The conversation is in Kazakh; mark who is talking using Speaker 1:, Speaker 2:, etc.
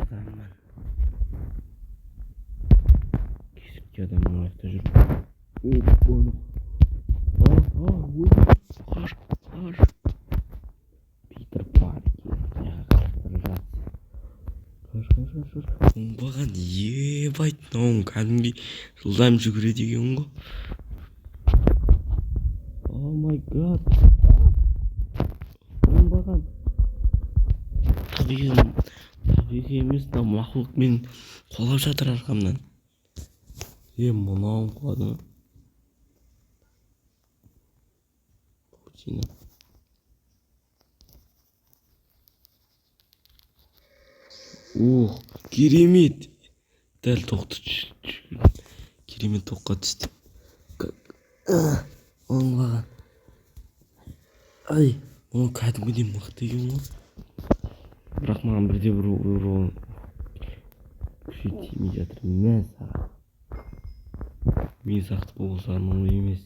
Speaker 1: адаммын. Кесіртке адамның аяқта жүріп. Қаш. Питер Паркер. Қаш. Оңбаған ебайт, мынауың кәдімгідей жылдам жүгіреді екен ғой. О май гад. Оңбаған. Табиғи емес, мына мақұлық мен қолап жатыр арқамнан. Мынауың құлады ма? Паутина. Керемет. Дәл тоқты керемет тоққа түсті. Оңбаған. Ай, оны кәдімгідей мықты екен ғой. Бірақ маған бірде бір күші тимей жатыр. Мә саған. Мен сақты болсам оңай емес.